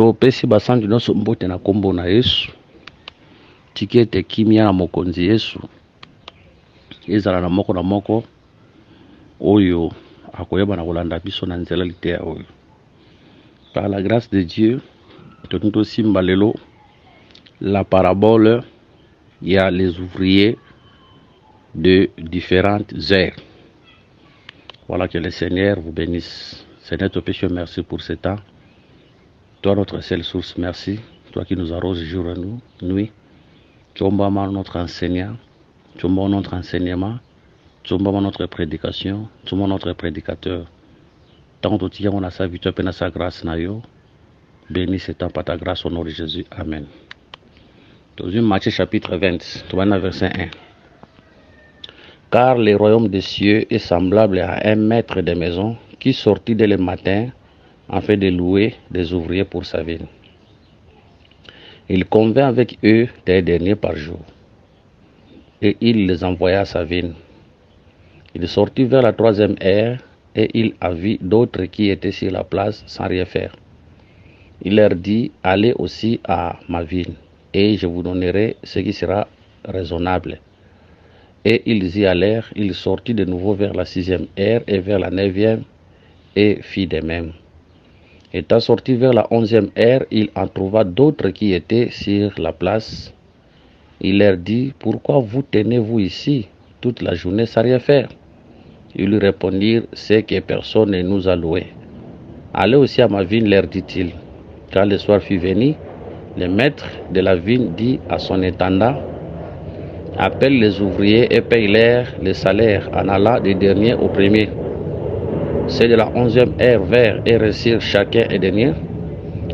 Topesi basangi nyonso mbote na kombo na Yesu. Tikete kimia na mokonzi Yesu. Ezala na moko oyo akoyeba na kolanda biso na nzela litea oyo. Par la grâce de Dieu, totunto simba lelo la parabole, il y a les ouvriers de différentes heures. Voilà, que le Seigneur vous bénisse. Seigneur, te péché, merci pour ce temps. Toi, notre seule source, merci. Toi qui nous arroses jour et nuit. Tu es notre enseignant. Tu es notre enseignement. Tu es notre prédication. Tu es notre prédicateur. Tant que tu as sa vie, tu as sa grâce. Bénis ce temps par ta grâce au nom de Jésus. Amen. Dans Matthieu chapitre 20, verset 1. Car le royaume des cieux est semblable à un maître de maison qui sortit dès le matin afin de louer des ouvriers pour sa ville. Il convint avec eux des derniers par jour et il les envoya à sa ville. Il sortit vers la 3e heure et il a vu d'autres qui étaient sur la place sans rien faire. Il leur dit, allez aussi à ma ville et je vous donnerai ce qui sera raisonnable. Et ils y allèrent. Il sortit de nouveau vers la 6e heure et vers la 9e et fit de même. Étant sorti vers la 11e heure, il en trouva d'autres qui étaient sur la place. Il leur dit, pourquoi vous tenez-vous ici toute la journée sans rien faire? Ils lui répondirent, c'est que personne ne nous a loués. Allez aussi à ma vigne, leur dit-il. Quand le soir fut venu, le maître de la vigne dit à son intendant, appelle les ouvriers et paye-leur le salaire en allant des derniers aux premiers. C'est de la 11e heure vers et réussir chacun et dernier.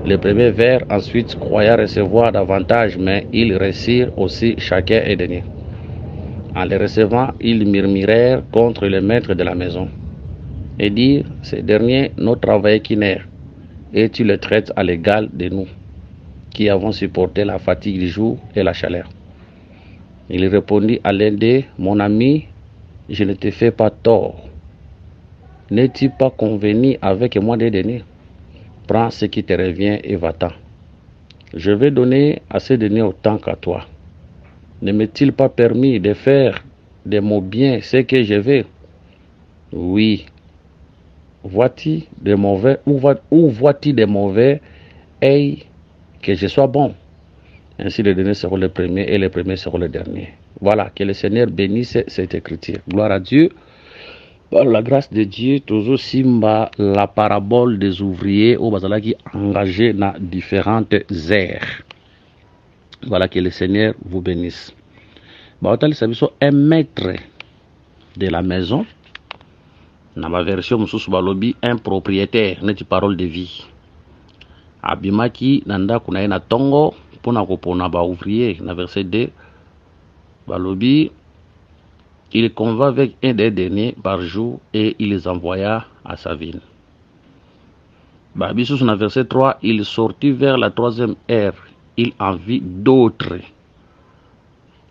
Les premiers vers ensuite croyaient recevoir davantage, mais ils réussirent aussi chacun et dernier. En les recevant, ils murmurèrent contre le maître de la maison et dirent, ces derniers n'ont travaillé qu'une heure, et tu les traites à l'égal de nous, qui avons supporté la fatigue du jour et la chaleur. Il répondit à l'un d'eux, mon ami, je ne te fais pas tort. N'es-tu pas convenu avec moi des deniers? Prends ce qui te revient et va-t'en. Je vais donner à ces deniers autant qu'à toi. Ne m'est-il pas permis de faire de mon bien ce que je veux? Oui. Vois-tu de mauvais ou vois-tu de mauvais et que je sois bon? Ainsi les derniers seront les premiers et les premiers seront les derniers. Voilà, que le Seigneur bénisse cette écriture. Gloire à Dieu. Par la grâce de Dieu, toujours simba la parabole des ouvriers au Bazalaki engagés dans différentes aires. Voilà, que le Seigneur vous bénisse. Un maître de la maison, dans ma version, un propriétaire, n'est-ce parole de vie. Abimaki, nanda kunaena tongo, pona kopona ba ouvrier, dans verset 2, balobi. Il convint avec un des derniers par jour et il les envoya à sa ville. Babissous dans verset 3, il sortit vers la 3e heure. Il en vit d'autres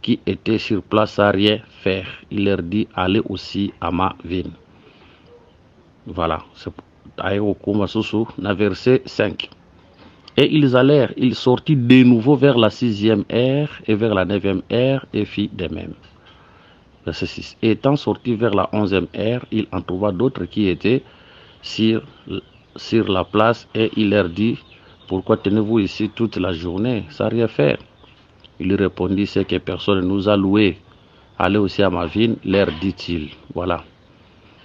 qui étaient sur place à rien faire. Il leur dit, allez aussi à ma ville. Voilà, c'est dans verset 5. Et ils allèrent, il sortit de nouveau vers la 6e heure et vers la 9e heure et fit de même. Verset 6. Étant sorti vers la 11e heure, il en trouva d'autres qui étaient sur la place et il leur dit, pourquoi tenez-vous ici toute la journée sans rien faire? Il lui répondit, c'est que personne ne nous a loués. Allez aussi à ma ville, leur dit-il. Voilà.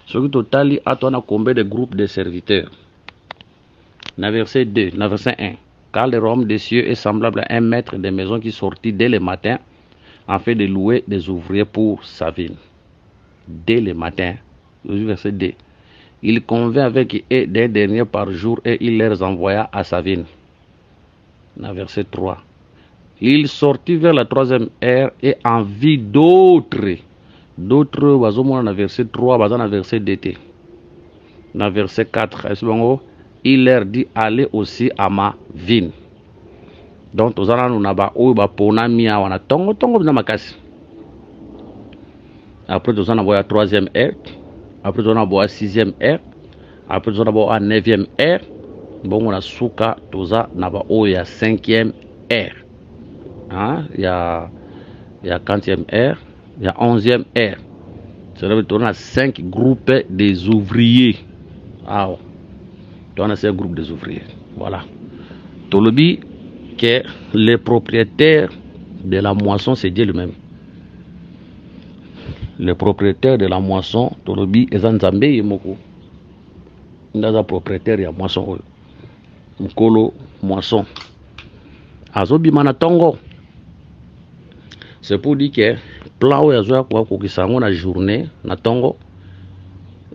Ce qui total, a combien de groupes de serviteurs? Dans verset 2, dans verset 1. Car le royaume des cieux est semblable à un maître de maison qui sortit dès le matin afin de louer des ouvriers pour sa ville. Dès le matin, verset 2. Il convint avec eux des derniers par jour et il les envoya à sa ville. Dans verset 3. Il sortit vers la 3e heure et en vit d'autres. D'autres, dans verset 3, dans verset 2. Dans verset 4, il leur dit, allez aussi à ma ville. Donc, nous allons nous après, nous allons à la 3e heure. Après, nous allons à la 6e heure. Après, nous allons à la 9e heure. Bon, on a souka, toza, naba, oh, il y a 5e R. Hein? Il y a 40e R, il y a 11e R. C'est-à-dire qu'on a 5 groupes des ouvriers. Ah, on a 5 groupes des ouvriers. Voilà. Tolobi, que les propriétaires de la moisson, c'est Dieu lui-même. Le propriétaire de la moisson, Tolobi, est Nzambe Yemoko. Il est propriétaire de la moisson. Mkolo, moisson. Azobi Manatongo. C'est pour dire que plan où yazoya kwa kokisango na journée na tongo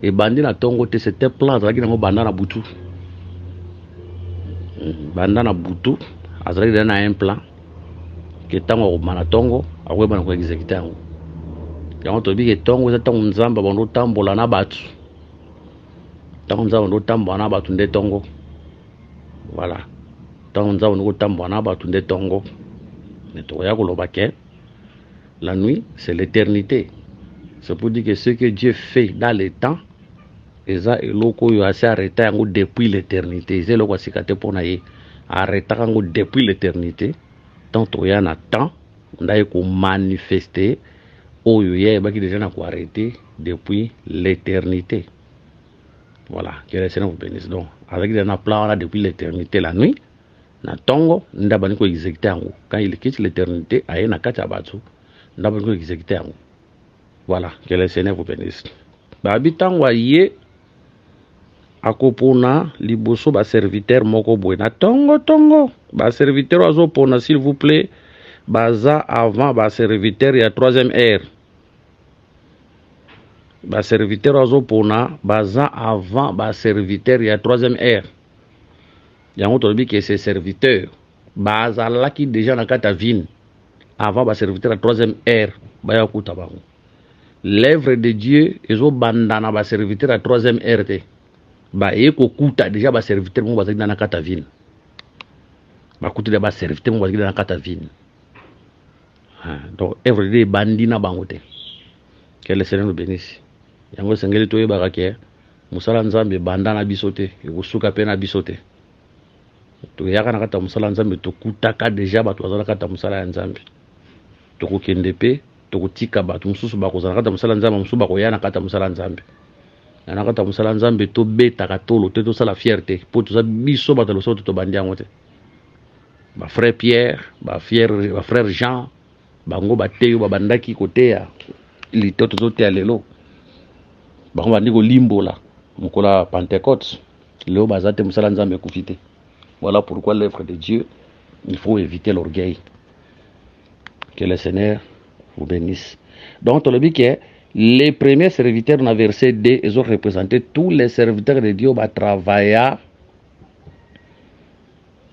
et bandi na tongo te c'était plan zaki na banda na butu. Banda na butu azali na un plan que tango mana tongo akwe bana ko exécuter yango. Yango to bi ke tongo za tango nzamba bondo tambola na batu. Tango nzamba bondo tambola na batu nde tongo. Voilà. Tango nzamba bondo tambola na batu nde tongo. Ne to ya ko lobake. La nuit, c'est l'éternité. C'est pour dire que ce que Dieu fait dans le temps, et ça, il a assez arrêté depuis l'éternité. C'est le quoi c'est pour naïe arrêter depuis l'éternité. Tant qu'il y a un temps, on a manifester. Oh, il y a déjà arrêté depuis l'éternité. Voilà. Que le Seigneur vous bénisse. Donc, avec des plans depuis l'éternité, la nuit, na tongo, on a exécuté. Quand il quitte l'éternité, il y a un kachabatsu. Voilà, que le Seigneur vous bénisse. Babitan waye akopona liboso ba serviteur moko buena tongo ba serviteur azopona s'il vous plaît baza avant ba serviteur ya 3e heure. Ba serviteur azopona baza avant ba serviteur ya 3e heure. Yango to bi que ces serviteurs baza laki déjà na kata vine. Avant de servir la 3e heure, l'œuvre de Dieu est au bandana va servir la 3e heure. Ba eko kuta déjà va servir mon bazaki dans la katavine. Ba kuta va servir mon bazaki dans la katavine. Donc œuvre de bandina bangote. Que le Seigneur nous bénisse. Yango sengeli to yeba ke musala nzambe bandana bisote, yosuka pena bisote. To yaka na kata musala nzambe to kutaka déjà ba to azala kata musala nzambe. Toko kendepe toko tika batu mususu bakozana kata musala nzambe mususu bakoyana kata musala nzambe na kata musala nzambe to beta katolo te to sala fierté po to sa biso bata lo soto to bandiango te ba frère Pierre ba frère Jean bango bateyo babandaki koteya litoto zote ya lelo bango bandiko limbola mukola Pentecôte leo bazate musala nzambe kufite. Voilà pourquoi l'œuvre de Dieu il faut éviter l'orgueil. Que le Seigneur vous bénisse. Donc, on a dit que les premiers serviteurs dans le verset 2, ils ont représenté tous les serviteurs de Dieu qui travaillaient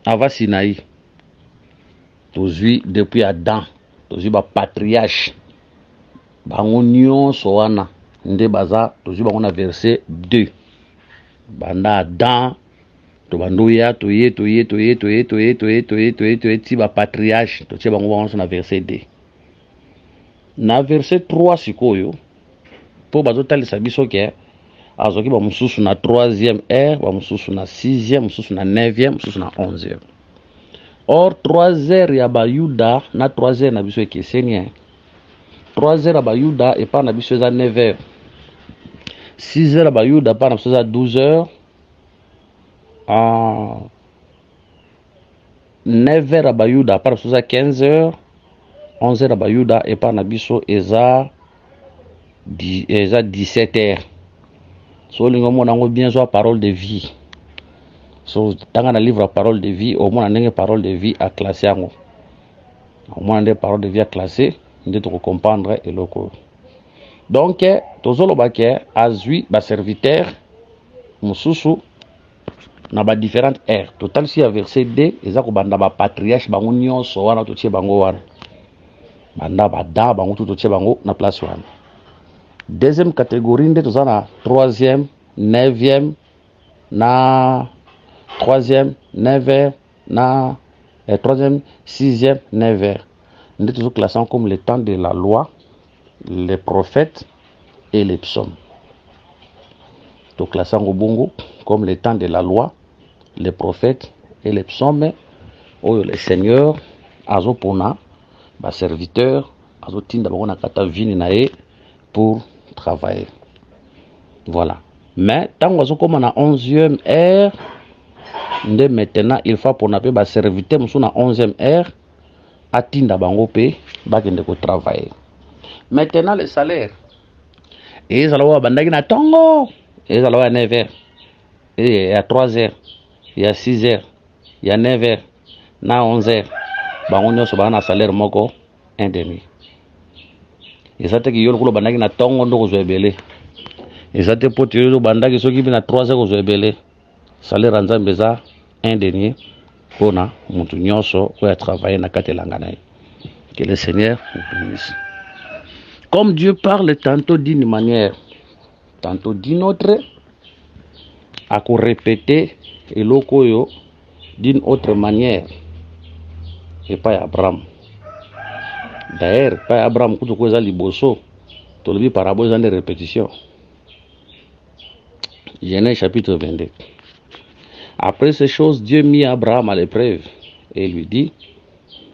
avant Sinaï. Depuis Adam, les patriarches, Bangonio Soana, Ndebaza, on a verset 2. Banda Adam, Tobandouya, Toye, Tiba patriarche, on a verset 2. Na verset 3 sikoyo, pour bazotali sabiso ke, azoki ba mususu na 3e heure, ba mususu na 6e, mususu na 9e, mususu na 11e. Or 3 heures ya ba Yuda na 3 heures na biso ekeseni. 3 heures ya ba Yuda et pas na biso za 9 heures. 6 heures ya ba Yuda pas na biso za 12 heures. 9 heures à Bayuda, par exemple, 15 heures, 11 heures à Bayuda, et par Nabiso, Eza 17 heures. So, les gens ont bien joué parole de vie. So, dans un livre parole de vie, au moins, on a une parole de vie à classer. Au moins, on a des paroles de vie à classer, on doit comprendre et le cours. Donc, tous les gens azui, ba serviteur, mususu, na ba différentes ères. Total si a verset 2, ezako banda ba patriarche bango nyonso wana to tie bango wana. Banda ba da bango to tie bango na place wana. Deuxième catégorie nde tozana 3e, 9e na 3e, 9e na 3e, 6e, 9e. Nde tozo classant comme le temps de la loi, les prophètes et les psaumes. To classant au bongo comme le temps de la loi, les prophètes et les psaumes, où les seigneurs, azopona, ba serviteur, azotinda bakona kata vini nae pour travailler. Voilà. Mais tant qu'on a 11e heure, maintenant il faut pour nape ba serviteur musu na 11e heure, atinda bango pe bakende ko travailler. Maintenant le salaire. Et ça va bandaki na tongo, et ça va à 9h. Et à 3h, il y a 6h, il y a 9h, na 11h. Bango nyoso ba na salaire moko indemni. Et ça te ki yolo ko bandaki na tongo ndo ko zoebele. Et ça te poti yolo bandaki soki bi na 3h ko zoebele. Salaire nzambe za indemni pona mutu nyoso ko ya travailler na katelanga na. Que le Seigneur nous bénisse. Comme Dieu parle tantôt d'une manière, tantôt d'une autre, à répéter et lokoyo d'une autre manière. Et pas Abraham. D'ailleurs, pas Abraham, quand tu as liboso, tu le vis par rapport à des répétitions. Genèse chapitre 22. Après ces choses, Dieu mit Abraham à l'épreuve et lui dit,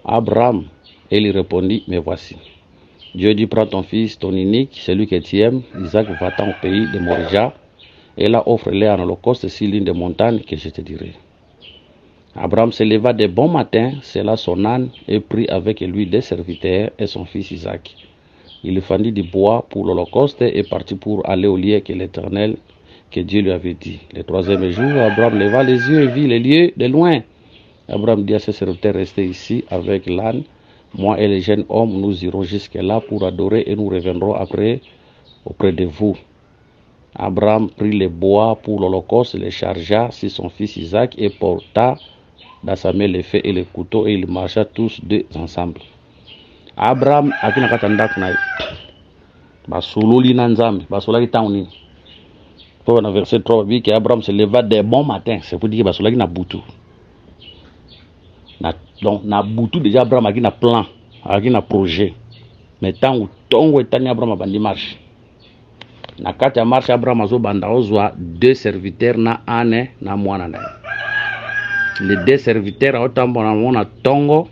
Abraham, et il répondit, mais voici. Dieu dit, prends ton fils, ton unique, celui que tu aimes, Isaac, va-t'en au pays de Morija, et là offre-les en holocauste sur l'une des montagnes que je te dirai. Abraham se leva de bon matin, sella son âne, et prit avec lui des serviteurs et son fils Isaac. Il fendit du bois pour l'holocauste et partit pour aller au lieu que l'Éternel, que Dieu lui avait dit. Le 3e jour, Abraham leva les yeux et vit les lieux de loin. Abraham dit à ses serviteurs, restez ici avec l'âne. Moi et les jeunes hommes, nous irons jusque-là pour adorer et nous reviendrons après auprès de vous. Abraham prit le bois pour l'holocauste, le chargea sur son fils Isaac et porta dans sa main le feu et le couteau et ils marcha tous deux ensemble. Abraham a dit dans le verset 3, dit qu'Abraham se leva dès bon matin. C'est pour dire qu'il y a boutou. Donc, na boutou déjà Abraham a un plan, a un projet. Mais tant où tongo et tani Abraham a bandi marche. Na kati marche Abraham a zo banda ozwa deux serviteurs na ane na mwana na. Les deux serviteurs a otambo na mwana tongo,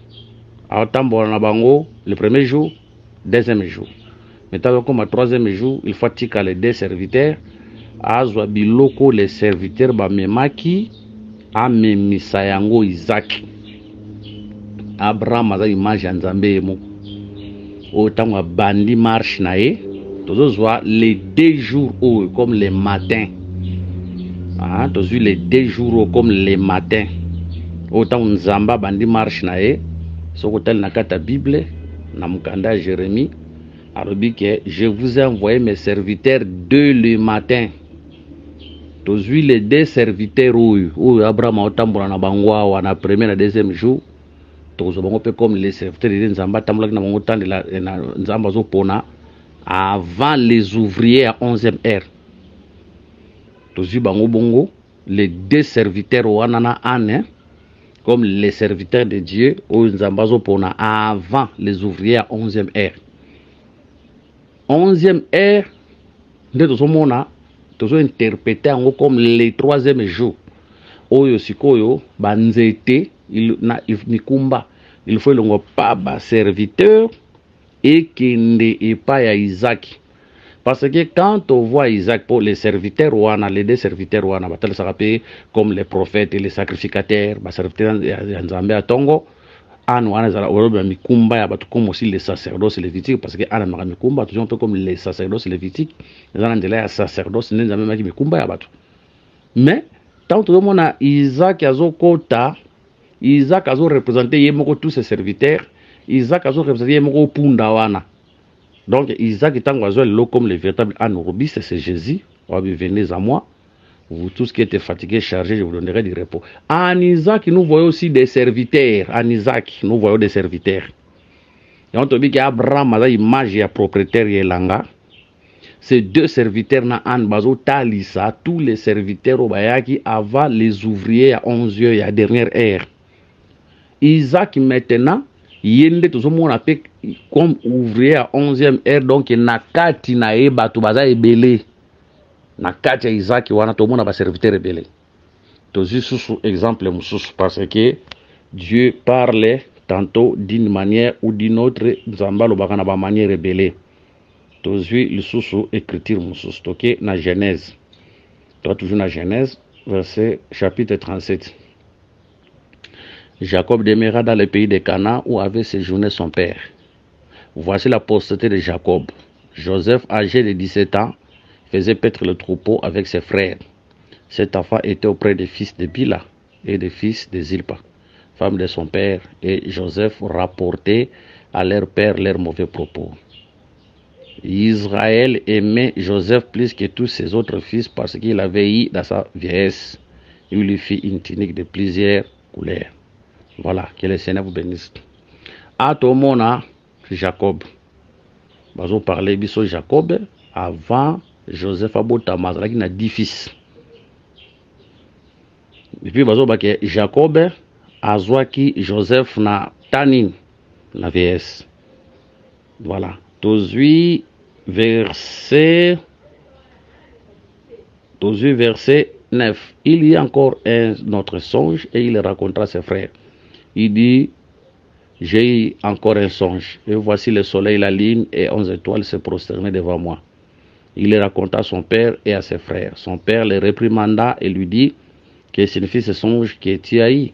a otambo na bango le premier jour, deuxième jour. Maintenant comme le troisième jour, il faut tika les deux serviteurs. Azwa biloko les serviteurs ba memaki a memisa yango Isaac. Abraham a image ya Nzambe mo. Otango bandi marche na ye. Tozozwa les 2 jours comme les matins. Ah, tozwi les 2 jours comme les matins. Otango Nzamba bandi marche na ye. Soko tel na kata Bible na mukanda Jérémie. Alobi que je vous ai envoyé mes serviteurs dès le matin. Tozwi les 2 serviteurs où Abraham a otambola na bangwa wana premier na deuxième jour. Comme les serviteurs de Nzamba Nzamba zopona avant les ouvriers à 11e heure. Tozwi bango bongo les 2 serviteurs wanana ane comme les serviteurs de Dieu au Nzamba zopona avant les ouvriers à 11e heure. 11e heure nde tozomona tozo interpréter yango comme les 3e jour. Oyo sikoyo banzete il faut le pas serviteur et qu'il n'est pas à Isaac. Parce que quand on voit Isaac pour les serviteurs, les 2 serviteurs, ça rappelle comme les prophètes et les sacrificateurs, les serviteurs Nzambe à Tongo, comme aussi les sacerdoces lévitiques, parce que toujours un peu comme les sacerdoces lévitiques, les sacerdoces, mais tant que le monde a Isaac a kota, Isaac a représenté tous ses serviteurs, Isaac a représenté Pundawana. Donc Isaac est en comme le véritable anobis, c'est Jésus. Venez à moi, vous tous qui êtes fatigués, chargés, je vous donnerai du repos. En Isaac, nous voyons aussi des serviteurs. En Isaac, nous voyons des serviteurs. Et on te dit qu'Abraham a l'image et propriétaire et langa. Ces 2 serviteurs na an bazo talisa, tous les serviteurs au bayaki avant les ouvriers à 11 heures, à dernière heure. Isaac maintenant, yende tozomona pe comme ouvrier à 11e heure, donc na kati na eba to baza ebele. Na kati ya Isaac wana tomona ba serviteur ebele. Tozi sous exemple parce que Dieu parlait tantôt d'une manière ou d'une autre, Zambalo bakana ba manière rebelle. Tozi le sous écriture mususu toke na Genèse. Toi toujours na Genèse, verset chapitre 37. Jacob demeura dans le pays de Canaan où avait séjourné son père. Voici la postérité de Jacob. Joseph, âgé de 17 ans, faisait paître le troupeau avec ses frères. Cet enfant était auprès des fils de Bila et des fils de Zilpa, femme de son père, et Joseph rapportait à leur père leurs mauvais propos. Israël aimait Joseph plus que tous ses autres fils parce qu'il avait eu dans sa vieillesse. Il lui fit une tunique de plusieurs couleurs. Voilà, que le Seigneur vous bénisse. À tout le monde, Jacob. Nous allons parler de Jacob avant Joseph Abotama, il a 10 fils. Et puis, nous allons parler de Jacob, Azwaki, Joseph, na Tanin, na VS. Voilà. 18 verset 9. Il y a encore un autre songe et il racontera à ses frères. Il dit, j'ai eu encore un songe, et voici le soleil, la lune et 11 étoiles se prosternaient devant moi. Il le raconta à son père et à ses frères. Son père les réprimanda et lui dit, que signifie ce songe que tu as eu?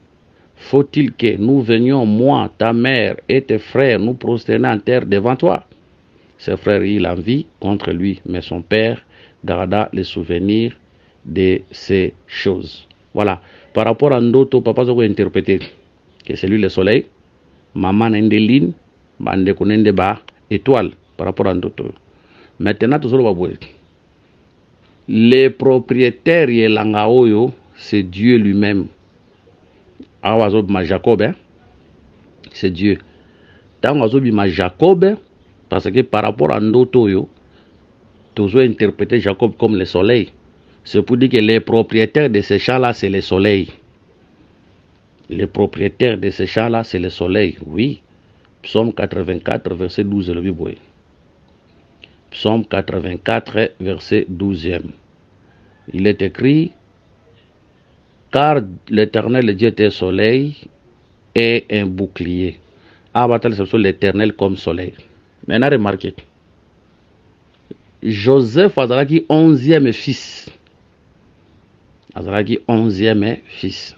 Faut-il que nous venions, moi, ta mère et tes frères, nous prosterner en terre devant toi? Ses frères eurent l'envie contre lui, mais son père garda les souvenirs de ces choses. Voilà. Par rapport à Ndoto, papa a interprété que c'est lui le soleil, maman Nendeline, bande konende ba étoile par rapport à Ndoto. Maintenant, tout ça, les propriétaires et l'angaoyo, c'est Dieu lui-même. Jacob, hein? C'est Dieu. Tant que Jacob, parce que par rapport à Ndoto, toujours interpréter Jacob comme le soleil. C'est pour dire que les propriétaires de ces champs-là, c'est le soleil. Les propriétaires de ces champs-là, c'est le soleil. Oui. Psaume 84, verset 12, le Bible. Psaume 84, verset 12e. Il est écrit, car l'Éternel, le Dieu est soleil et un bouclier. Abatal, c'est l'Éternel comme soleil. Maintenant, remarquez. Joseph Azaraki, 11e fils. Azaraki, 11e fils.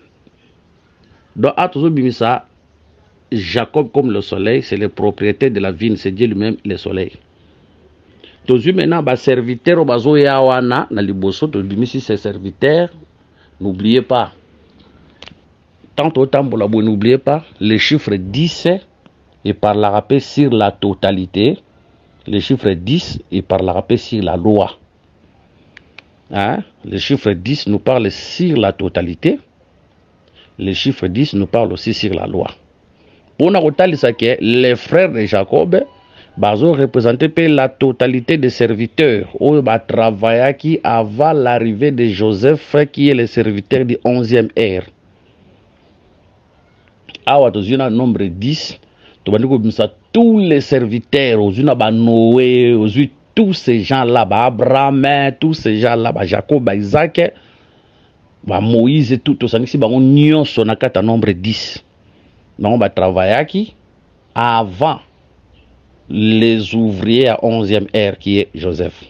Donc, à tout ça, Jacob comme le soleil, c'est le propriétaire de la vigne, c'est Dieu lui-même le soleil. Toujours maintenant, serviteur, na liboso, si c'est serviteur, n'oubliez pas. Tant au temps pour la bonne, n'oubliez pas, le chiffre 10 et par la rappel sur la totalité. Le chiffre 10 et par la rappel sur la loi. Hein? Le chiffre 10 nous parle sur la totalité. Le chiffre 10 nous parle aussi sur la loi. Pour nous que les frères de Jacob ont représenté la totalité des serviteurs où travaillé qui avant l'arrivée de Joseph qui est le serviteur du 11e ère. Awa tozuna nombre 10, tous les serviteurs, Noé, tous ces gens-là, Abraham, tous ces gens-là, Jacob, Isaac, Moïse, tout ça, on a nombre 10. Donc on va travailler qui avant les ouvriers à 11e ère qui est Joseph.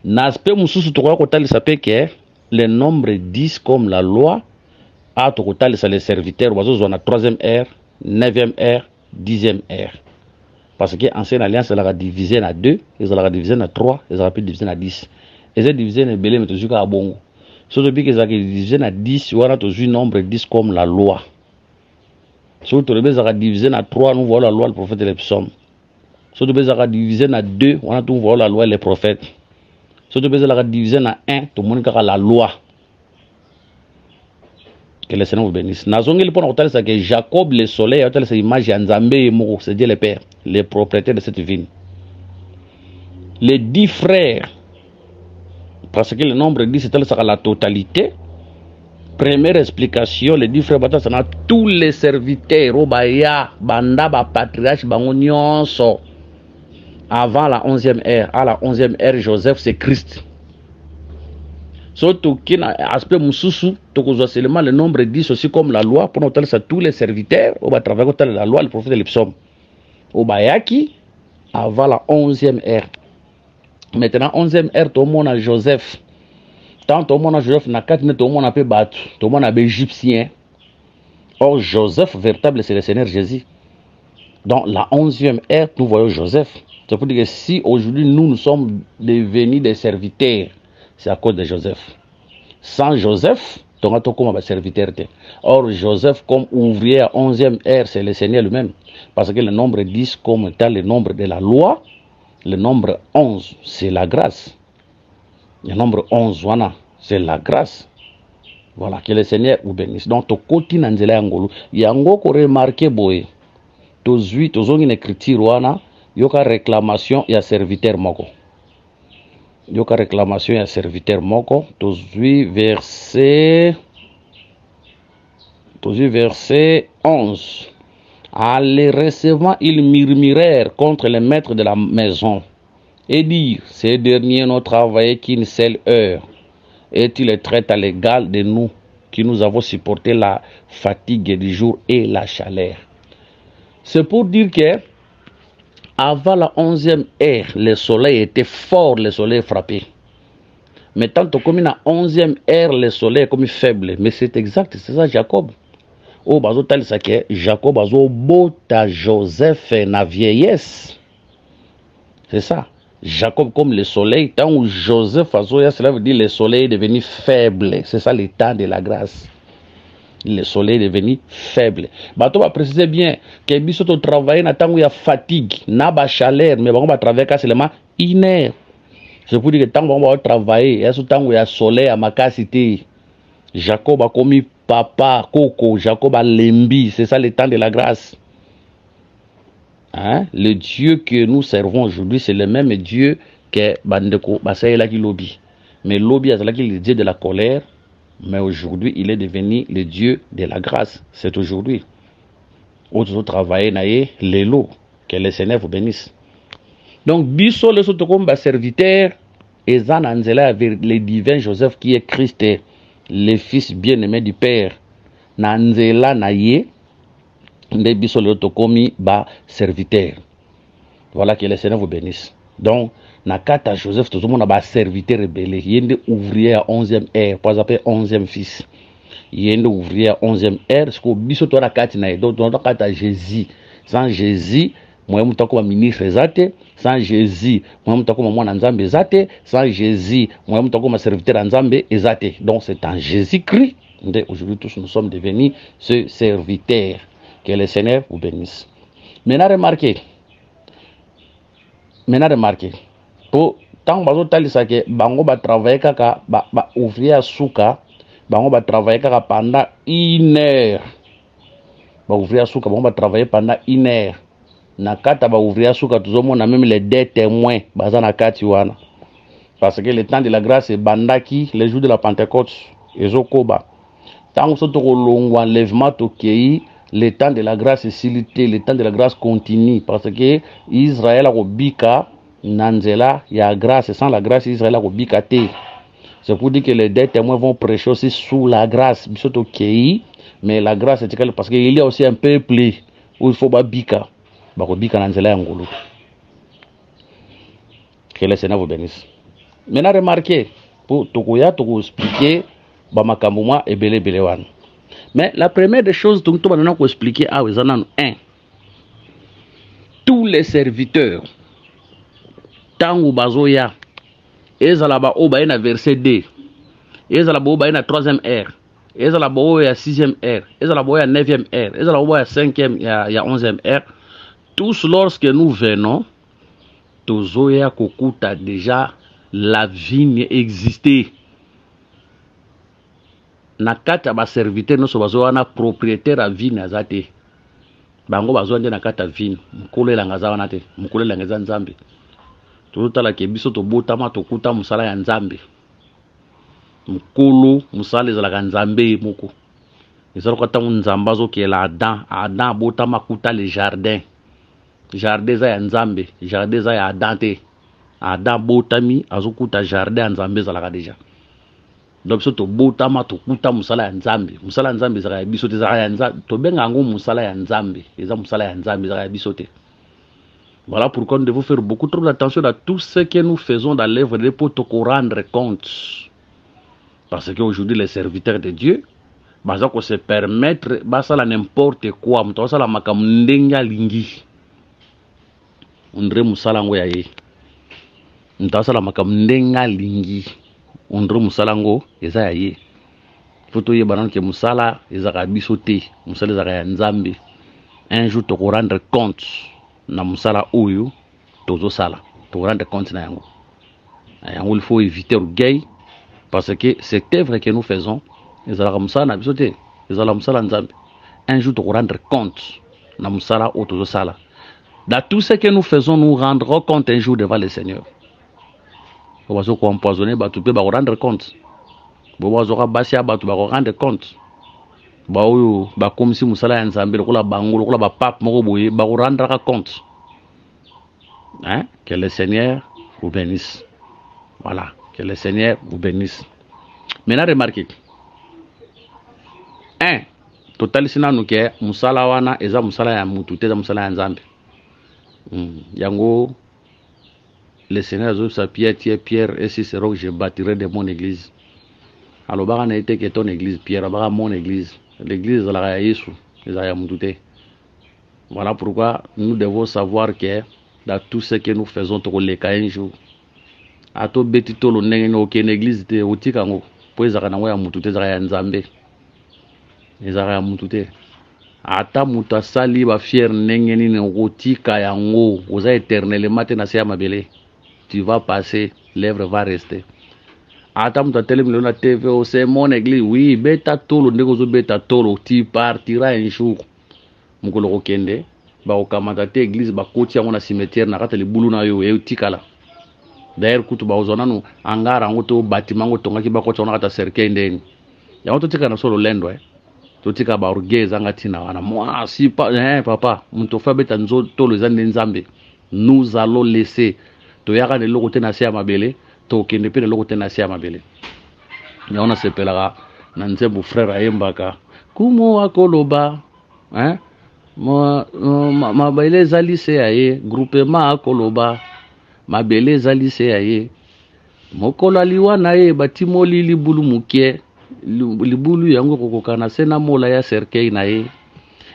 N'aspect mususu to ko tali s'appelle que le nombre 10 comme la loi a to tali ça les serviteurs oiseaux on a 3e ère, 9e ère, 10e ère. Parce que ancienne alliance elle a divisé en 2, ils ont divisé en 3, ils ont divisé en 10. Ils ont divisé en belé mais toujours à bon. Surtout que ils ont divisé en 10, on a toujours nombre 10 comme la loi. Surtout que ils ont divisé en 3, nous voyons la loi le prophète et les psaumes. Surtout que ils ont divisé en 2, on a tout voyons la loi et les prophètes. Surtout que ils ont divisé en 1, tout le monde a la loi. Que le Seigneur vous bénisse. Nazongeli pour nous c'est que Jacob le soleil a cette image Nzambe et Moko, c'est Dieu le Père, les propriétaires de cette vigne. Les 10 frères, parce que le nombre 10 c'est la totalité. Première explication, les 10 frères, c'est tous les serviteurs, Obaya, Banda, Patriarche, Bangonyonso. Avant la 11e ère, à la 11e ère, Joseph c'est Christ. Surtout qu'il aspect moussou, seulement le nombre 10 aussi comme la loi, pour noter ça tous les serviteurs, on va travailler contre la loi, le prophète de l'Ipsom. Au Bayaki, avant la 11e ère. Maintenant, 11e ère, tout le monde a Joseph. Tant tout le monde a Joseph, tout le monde a peu battu, tout le monde a égyptien. Or, Joseph, véritable, c'est le Seigneur Jésus. Dans la 11e ère, nous voyons Joseph. C'est pour dire que si aujourd'hui nous sommes devenus des serviteurs, c'est à cause de Joseph. Sans Joseph, tu as comme serviteur. Or, Joseph, comme ouvrier à 11e ère, c'est le Seigneur lui-même. Parce que le nombre 10, comme étant le nombre de la loi, le nombre 11, c'est la grâce. Le nombre 11, voilà, c'est la grâce. Voilà, que le Seigneur vous bénisse. Donc, tu continues à dire Angolo. Il y a un gros remarqué, boy. Tu as une écriture, voilà. Il y a une réclamation, il y a serviteur moko. Il y a une réclamation, il y a serviteur moko. Tu verset 11. En les recevant, ils murmurèrent contre les maîtres de la maison et dirent, ces derniers n'ont travaillé qu'une seule heure et tu les traites à l'égal de nous qui nous avons supporté la fatigue du jour et la chaleur. C'est pour dire que avant la 11e ère, le soleil était fort, le soleil frappé. Mais tant comme la 11e ère, le soleil est comme faible. Mais c'est exact, c'est ça Jacob. Oh, bazo tal sake, Jacob bazo bota Joseph na vieillesse. C'est ça. Jacob comme le soleil, tant où Joseph azoya, cela veut dire le soleil est devenu faible. C'est ça l'état de la grâce. Le soleil est devenu faible. Bato va préciser bien que biso to travailler na tant où il y a fatigue, na ba chaleur, mais on va travailler seulement une heure. C'est pour dire que tant on va travailler, il y a ce temps où il y a soleil à ma cité. Jacob a commis papa, Coco, Jacob a lembi, c'est ça le temps de la grâce. Hein? Le Dieu que nous servons aujourd'hui, c'est le même Dieu que Bandeko, Basaïla qui lobby. Mais lobby, c'est là qu'il est le Dieu de la colère. Mais aujourd'hui, il est devenu le Dieu de la grâce. C'est aujourd'hui. Autres travailler naïe, les lots. Que le Seigneur vous bénisse. Donc, biso le sotokom ba serviteur, et zan anzela avec le divin Joseph qui est Christ, le fils bien-aimé du Père. Nanzela naïe, de biso le sotokomi ba serviteur. Voilà, que le Seigneur vous bénisse. Donc, Nakata Joseph, tout le monde a un serviteur rebelle. Il y a des ouvriers à 11e ère, pas appelé 11e fils. Il y a des ouvriers à 11e ère, parce que biso to la kati na donc on a Jésus. Sans Jésus, moi je suis comme ministre zate. Sans Jésus, moi je suis comme moi nzambe zate. Sans Jésus, moi je suis comme serviteur nzambe zate. Donc c'est en Jésus-Christ. Aujourd'hui tous nous sommes devenus ce serviteur. Que le Seigneur vous bénisse. Maintenant remarquez. Pour tant bazo talisa ke bango ba travailler kaka ba ouvrier à souka bango ba travailler kaka pendant une heure ba ouvrier à souka bango ba travailler pendant une heure na kata ba ouvrier à souka tuzomona même les deux témoins baza na kati wana parce que le temps de la grâce est bandaki les jours de la Pentecôte ezokoba tant soto kolongwa enlèvement tokei le temps de la grâce est silité le temps de la grâce continue parce que Israël a obika Nanzela, il y a grâce, sans la grâce, Israël a obikate. C'est pour dire que les deux témoins vont prêcher aussi sous la grâce, mais la grâce c'est parce qu'il y a aussi un peuple où il faut bika, bika Nanzela Angolo. Que le Seigneur vous bénisse. Maintenant remarquez, pour Tokoya, Toko expliquer, Bamakamuma et Bele Belewan. Mais la première des choses, tout le monde expliquer, un, tous les serviteurs. Tangu bazoya ezala ba oba na verset 2 ezala ba oba na 3e ère ezala ba oba ya 6e ère ezala ba oba ya 9e ère ezala ba oba ya 5e ya 11e ère tous lorsque nous venons tozoya kokuta déjà la vigne existait na kata ba serviteur no so bazoya na propriétaire à vigne azate bango bazoya nde na kata vigne mukolela ngaza wana te mukolela ngaza nzambe totala ke biso to botama to kuta musala ya nzambe mukulu musala ezalaka nzambe moko ezala kwata nzamba zo ke la Adam botama kuta le jardin za ya nzambe jardin za ya Adam te Adam botami azokuta jardin ya nzambe ezalaka deja donc so to botama to kuta musala ya nzambe zaka biso te zaka ya nzambe to benga ngo musala ya nzambe eza musala ya nzambe zaka biso te. Voilà pourquoi nous devons faire beaucoup trop d'attention à tout ce que nous faisons dans l'œuvre de Dieu pour te rendre compte. Parce qu'aujourd'hui, les serviteurs de Dieu, ils vont se permettre de n'importe quoi. Ils vont se permettre lingi. Ondre musalango ya ye. Ntasala makamndenga lingi. Ondre musalango eza ya ye. Foto ye banan ke musala eza biso te. Musala eza ya nzambe. Un jour te rendre compte na musala oyo tozo sala. Te rendre compte na yango. Yango il faut éviter le gay parce que cette œuvre que nous faisons ezala musala na biso te. Ezala musala nzambe. Un jour te rendre compte na musala oyo tozo sala. Dans tout ce que nous faisons, nous rendrons compte un jour devant le Seigneur. Vous voyez qu'on empoisonner, tu peux rendre compte. Vous voyez qu'on basia, tu peux rendre compte. Comme si musala nzambe, la bango, la pape, moroboye, rendre compte. Hein? Que le Seigneur vous bénisse. Voilà. Que le Seigneur vous bénisse. Maintenant, remarquez. Un, total sina nous que musala wana eza musala ya mutu te musala ya nzambe. Yango, le Seigneur a sa Pierre, et si c'est que je bâtirai de mon église. Alors, bah, on a été que ton église, Pierre, bah, mon église. L'église, elle a Yesu, elle a Moutoute. Voilà pourquoi nous devons savoir que dans tout ce que nous faisons, tu les cas un jour. À tout petit tolo, n'est aucune église de Otikango. Puis, ça a Moutoute, ça a Nzambe. Ils a Moutoute. Ata muta sali ba fier nengeni ne rotika yango oza éternellement te na sia mabele. Tu vas passer, l'œuvre va rester. Ata muta telemi na TV, c'est mon église. Oui, beta tolo ndeko zo beta tolo, tu partiras un jour. Mukolo kokende ba okamata te église ba koti yango na cimetière na kata libulu na yo e tikala. D'ailleurs kutu ba ozona no angara ngo to bâtiment ngo tonga ki ba koti na kata cercueil ndeni. Yango to tika na solo lendo totika ba orgeza ngatina wana moi si pas papa muntu fa beta nzo tolo zande nzambe nous allons laisser to yaka ne lokote na sia mabele to kende pe ne lokote na sia mabele nyona sepelaka na nzembo frère ayembaka kumo akoloba mabele zalise aye groupement akoloba mabele zalise aye mokolo aliwana ye batimoli libulu mukie libulu yango kokokana sena mola ya cercueil na ye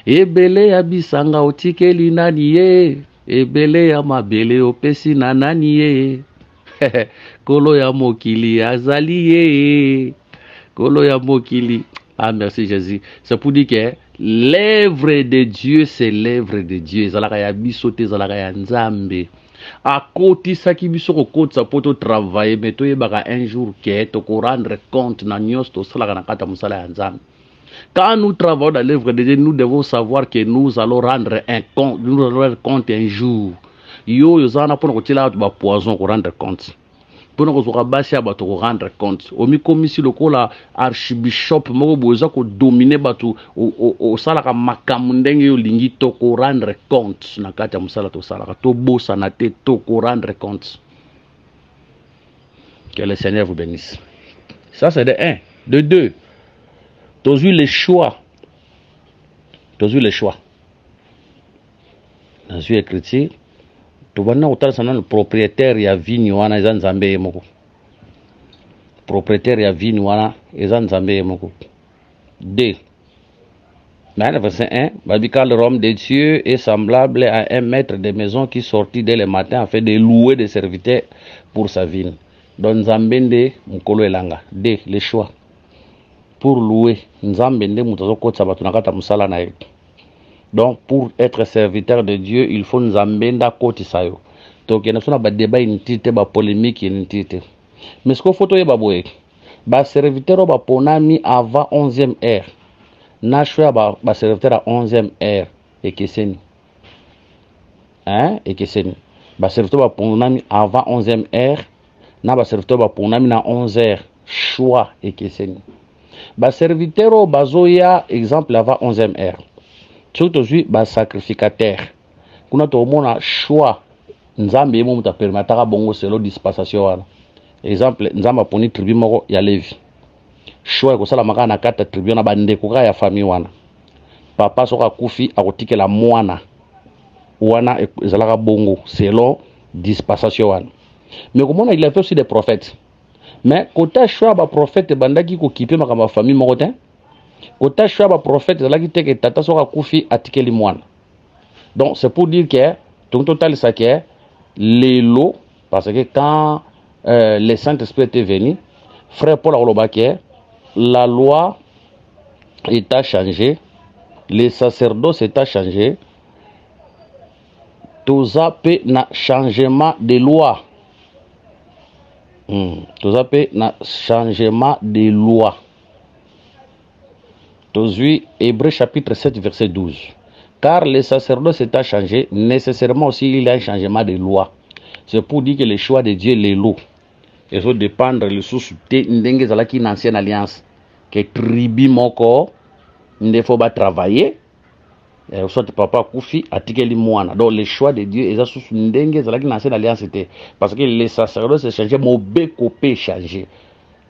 ebele ya bisanga otikeli nani ye ebele ya mabele opesi na nani ye kolo ya mokili azali ye kolo ya mokili. Ah merci Jésus. C'est pour dire que l'œuvre de Dieu c'est l'œuvre de Dieu. Zalaka ya bisote zalaka ya nzambe. À côté ça qui biso ko côté ça pour travailler mais to yebaka un jour que to ko rendre compte na nyos to sala na kata musala ya nzambe. Quand nous travaillons dans l'œuvre de Dieu, nous devons savoir que nous allons rendre un compte, nous allons rendre compte un jour. Yo zana pour ko tila ba poison ko rendre compte. Pour nous rabasia ba to rendre compte. Omi komisi lokola archbishop moko boza ko dominer batu o sala ka makamundenge yo lingi to ko rendre compte na kata musala to sala ka to bosa na te to ko rendre compte. Que le Seigneur vous bénisse. Ça c'est de 1. De 2. Tu as eu le choix. Tu as eu le choix. Dans une écriture, tu vas le propriétaire ya vini wana ezan zambe moko. Propriétaire ya vini wana ezan zambe moko. 2. Dans le verset 1, Babika le royaume de Dieu est semblable à un maître de maison qui sortit dès le matin afin de louer des serviteurs pour sa vigne. Dans Zambende mukolo elanga. 2. Le choix. Pour louer Nzambende mutazo kotsa batu nakata musala na ye. Donc pour être serviteur de Dieu, il faut Nzambenda koti sayo. Donc il y a ba débat inutile, ba polémique inutile. Mais ce qu'il faut to baboye. Ba serviteur ba ponami avant 11e heure. Na choya ba serviteur à 11e heure et keseni. Et keseni. Ba serviteur ba ponami avant 11e heure. Na ba serviteur ba ponami na 11h. Choix et keseni. Ba serviteur bazoya exemple avant 11e heure. Surtout aujourd'hui ba sacrificateur. Kuna to mona choix nzambe yemo muta permettra bongo selo dispensation wana. Exemple nzamba poni tribu moko ya Levi. choix ko sala maka na kata tribunal na bande ko ya famille wana papa soka kufi akotikela mwana wana ezalaka bongo selon dispensation wana. Mais comment il a fait aussi des prophètes. Mais kota choix ba prophète bandaki ko kipe makama famille moko te. Kota choix ba prophète ezalaki te ke tata soka kufi atikeli mwana. Donc c'est pour dire que tout total ça que les lots parce que quand le Saint-Esprit était venu, frère Paul Olobake, la loi est changé, les sacerdoces est changé, tout ça peut na changement de loi. Tout ça peut na changement de loi. Aujourd'hui, Hébreux chapitre 7 verset 12. Car les sacerdoces est changé, nécessairement aussi il y a un changement de loi. C'est pour dire que le choix de Dieu les lots. Et ça dépendre le sous ndenge zalaki une ancienne alliance que tribu moko ne faut pas travailler soit papa kufi atikeli mwana. Donc le choix de Dieu est sous ndenge zalaki une ancienne alliance était parce que les sacerdoces se changeaient mauvais copé changé.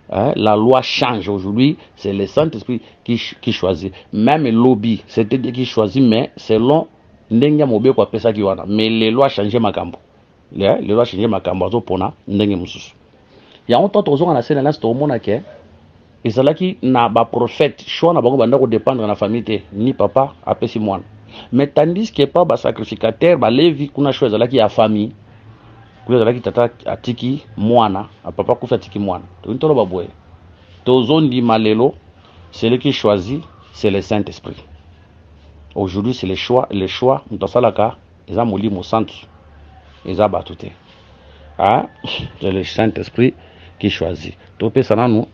La loi change aujourd'hui, c'est le Saint-Esprit qui choisit. Même le lobby, c'était Dieu qui choisit, mais selon ndenge mauvais copé ça qui wana. Mais les lois changent makambo. Les lois changent makambo zo pona ndenge mususu. Il y a un temps où on a fait l'alliance au monde que ezalaki na ba prophète choix na bango banda ko dépendre na famille ni papa apesi mwana. Mais tandis que pas ba sacrificateur ba levi kuna choix ezalaki ya famille. Kuna ezalaki tata atiki mwana, papa kufa atiki mwana. To ntolo ba boye. Tozo ndima lelo, celui qui choisit c'est le Saint-Esprit. Aujourd'hui c'est le choix mtosalaka eza molimo santu. Eza batute. C'est le Saint-Esprit qui choisit. Topé sana nous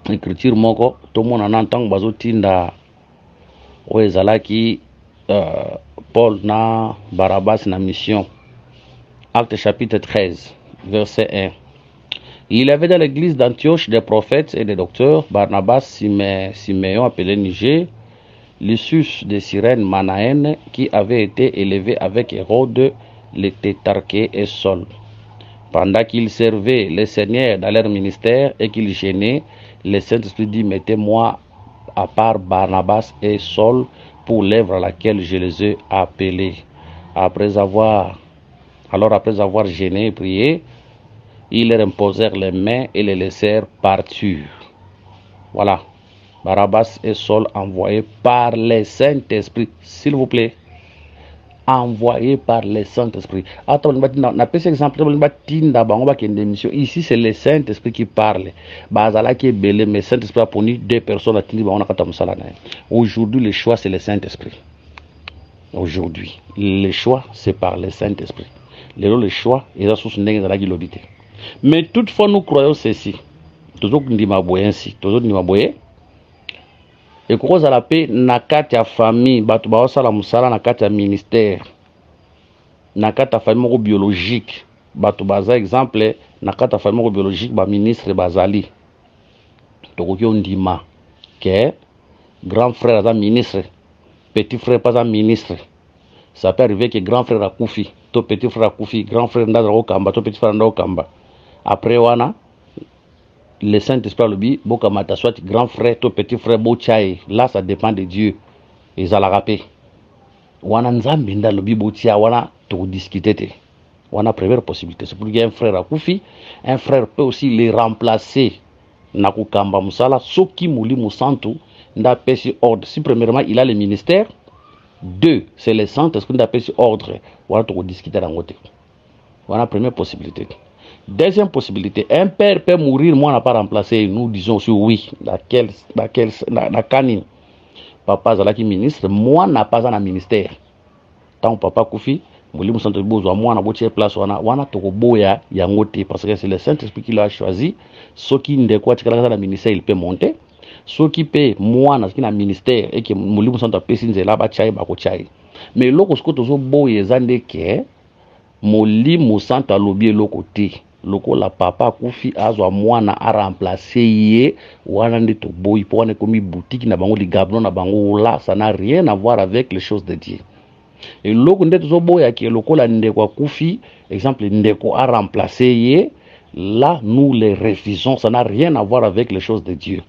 écriture moko to mona na ntango bazotinda o ezalaki Paul na Barnabas na mission. Acte chapitre 13 verset 1. Il y avait dans l'église d'Antioche des prophètes et des docteurs, Barnabas, Siméon appelé Niger, Lucius de Cyrène, Manaën, qui avait été élevé avec Hérode, le tétrarque et Saul. Pendant qu'ils servaient les seigneurs dans leur ministère et qu'ils gênaient, le Saint-Esprit dit, mettez-moi à part Barnabas et Saul pour l'œuvre à laquelle je les ai appelés. Après avoir gêné et prié, ils leur imposèrent les mains et les laissèrent partir. Voilà. Barnabas et Saul envoyés par le Saint-Esprit, s'il vous plaît. Envoyé par le Saint-Esprit. Ici, c'est le Saint-Esprit qui parle. Mais Saint-Esprit a puni deux personnes. Aujourd'hui, le choix, c'est le Saint-Esprit. Aujourd'hui, le choix, c'est par le Saint-Esprit. Le choix, il a sous l'obité. Mais toutefois, nous croyons ceci. Toujours ainsi. Et cause à la paix, na kati ya famille, batu ba osala musala na kati ya ministère. Na kati ya famille biologique, batu baza exemple, na kati ya famille biologique ba ministre bazali. Tokoki ondima que grand frère aza ministre, petit frère pas un ministre. Ça peut arriver que grand frère a koufi, to petit frère a koufi, grand frère ndaza okamba, to petit frère ndaza okamba. Après wana le Saint-Esprit le bokamata soit grand frère to petit frère bochaye. Là ça dépend de Dieu. Ils allaient rappeler. Wana nzambi nda lobi botia wana to discuter te. Wana première possibilité. C'est pour qu'il y ait un frère à Koufi, un frère peut aussi les remplacer. Na kukamba musala soki muli musantu nda pesi ordre. Si premièrement il a le ministère, deux c'est le Saint-Esprit nda pesi ordre. Wana to discuter dangote. Wana première possibilité. Deuxième possibilité, un père peut mourir, moi n'a pas remplacé, nous disons aussi oui, la canine. Papa Zalaki ministre, moi n'a pas un ministère. Tant papa Koufi, moi n'a pas place, wana toko boya yangote, parce que c'est le Saint-Esprit qui l'a choisi. Ceux qui ne quoi le ministère, il peut monter. Ceux qui paient moi n'a un ministère et qui moulimu sont pessinze là, bachai, bakochai. Mais l'autre, ce que tu as boye zande ke, molimu santa lobie l'autre côté. Loko la papa Koufi azwa mwana a remplacer ye wana ndito boy pour wana komi boutique na bango li gabno na bango là ça n'a rien à voir avec les choses de Dieu. Et loko ndeto zo boya ki loko la ndeko Koufi exemple ndeko a remplacer ye là nous les refusons, ça n'a rien à voir avec les choses de Dieu.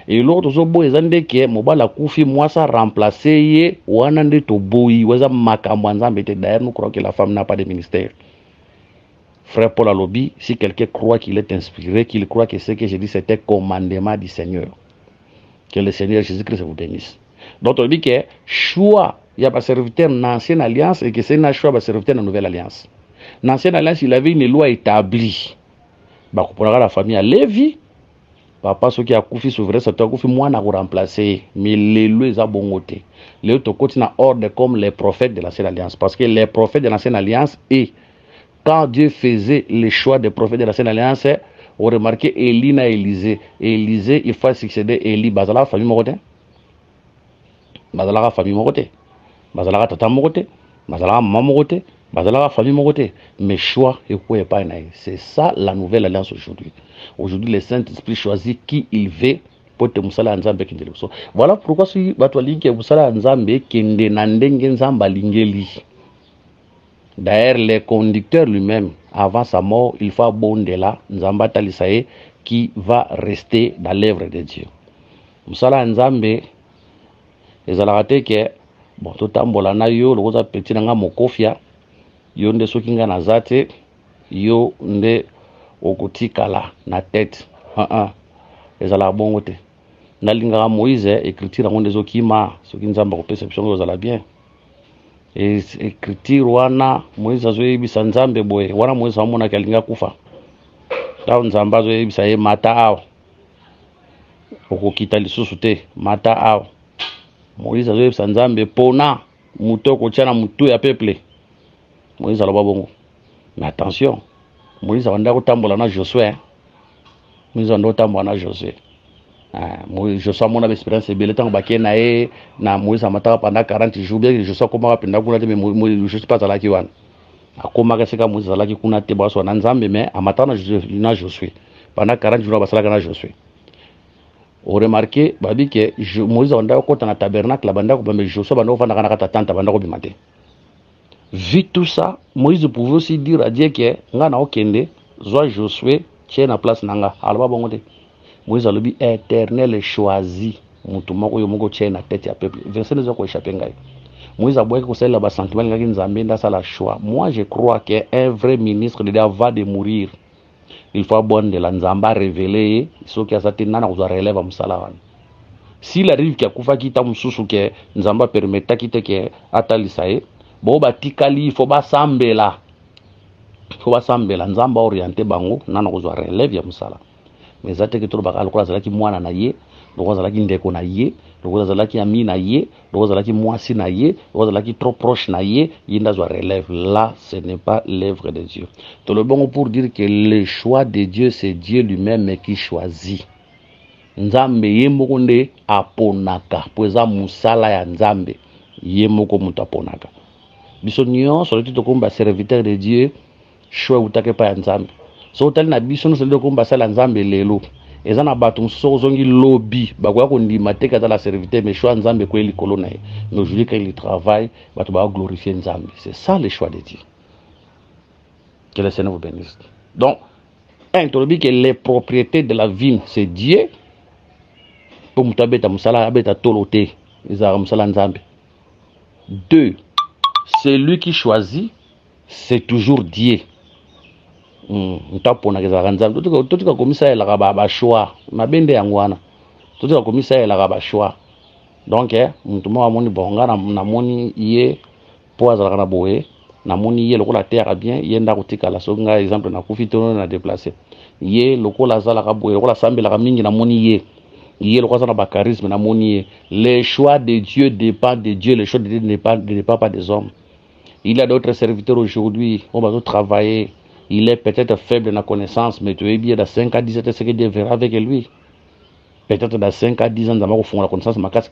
Et l'autre zobo ezande ke mobala kufi moi ça remplacer ye wana nde to boyi waza makambo nzambe te. D'ailleurs nous croyons que la femme n'a pas de ministère. Frère Paul Alobi, si quelqu'un croit qu'il est inspiré, qu'il croit que ce que j'ai dit c'était commandement du Seigneur, que le Seigneur Jésus-Christ vous bénisse. Donc on dit que choix il y a pas serviteur dans l'ancienne alliance et que c'est un choix pas serviteur dans la nouvelle alliance. Dans l'ancienne alliance il avait une loi établie. Bah pour la famille à Lévi. Papa ce qui a koufi souverain ça t'a koufi moi n'a remplacé mais les lois à bon côté les autres côté na ordre comme les prophètes de l'ancienne alliance parce que les prophètes de l'ancienne alliance et quand Dieu faisait le choix des prophètes de l'ancienne alliance on remarquait Élie na Élisée il faut succéder Élie bazala famille mo côté bazala famille mo côté bazala tata mo côté bazala maman mo côté bazala famille mo côté mais choix et quoi pas naï c'est ça la nouvelle alliance aujourd'hui. Aujourd'hui, le Saint-Esprit choisit qui il veut pour te musala nzambe kindele. Voilà pourquoi si batwali ke musala nzambe kende nandenge nzamba lingeli. D'ailleurs, le conducteur lui-même, avant sa mort, il faut abonder là, nzamba talisae, qui va rester dans l'œuvre de Dieu. Musala nzambe, ezalakate ke, bon, totambola na yo, lokoza petit nanga mokofia, yo nde soki nga nazate, yo nde okotikala na tête ezala bongo te nalinga Moïse écriture ngo ndezo kima soki nzamba ko perception ezala bien et écriture wana Moïse azo yebisa nzambe boye wana Moïse amona kalinga kufa tawo nzamba azo yebisa ye mata awo okokita lisusu te mata awo Moïse azo yebisa nzambe pona mutoko tshana mutu ya peuple Moïse aloba bongo mais attention Moïse a ndako tambola na Josué. Moïse a ndako tambola na Josué. Josué mon expérience et belle temps baké na Moïse a mataka pendant 40 jours bien que Josué comment apenda kuna te mais Moïse je sais pas zalaki wana. Akoma ka seka Moïse zalaki kuna te baso na nzambe mais a matana na Josué. Pendant 40 jours basalaka na Josué. On remarqué babi que Moïse a ndako kota na tabernacle bandako ba mais Josué bandako fanda kana kata tante bandako bimate. Vu tout ça, Moïse pouvait aussi dire à Dieu que ngana okende soit Josué tient la place nanga alba bongote. Moïse a dit éternel choisi mutu moko yo moko tient la tête ya peuple. Verset les ko échapper ngai. Moïse a boye ko sala ba sentiment ngaki nzambe nda sala choix. Moi je crois que un vrai ministre de va de mourir. Il faut bon de la nzamba révéler ce qui a sati nana ko relève musala. S'il arrive qu'il a kufa kita mususu ke nzamba permetta kite ke atalisae bo batikali faut basambela nzamba orienté bango nana kozwa relève ya musala mais zate ke tolo bakala kola zalaki mwana na ye loko zalaki ndeko na ye loko zalaki ami na ye loko zalaki mwasi na ye loko zalaki trop proche na ye yinda zwa relève là ce n'est pas l'œuvre de Dieu to le bon pour dire que le choix de Dieu c'est Dieu lui-même qui choisit nzambe ye moko nde aponaka poza musala ya nzambe ye moko mutu aponaka biso nyonso le tito komba serviteur de Dieu choix utake pa nzambe so tali na biso no sele komba sala nzambe lelo eza na bato so zongi lobby bakwa ko ndima te kata la serviteur mais choix nzambe ko eli kolona mais aujourd'hui quand il travaille bato ba glorifier nzambe c'est ça le choix de Dieu que le Seigneur vous bénisse donc un tolobi que les propriétés de la vigne c'est Dieu pour mutabeta musala abeta tolote ezara musala nzambe 2 celui qui choisit, c'est toujours Dieu. Ntapona kezaka nzambe. Totika komisa la ba choix. Mabende yangwana. Totika komisa la ba choix. Donc mutuma amoni bonga na moni ye po azala na boye, na moni ye lokola terre bien, ye nda kotika la songa exemple na kufitono na déplacer. Ye lokola azala ka boye, lokola sambela ka mingi na moni ye. Ye lokola na ba charisme na moni ye. Les choix de Dieu dépendent de Dieu, les choix de Dieu ne dépendent pas des hommes. Il y a d'autres serviteurs aujourd'hui, on va travailler. Il est peut-être faible dans la connaissance, mais tu es bien dans 5 à 10 ans, ce que Dieu verra avec lui. Peut-être dans 5 à 10 ans, dans la connaissance, ma casse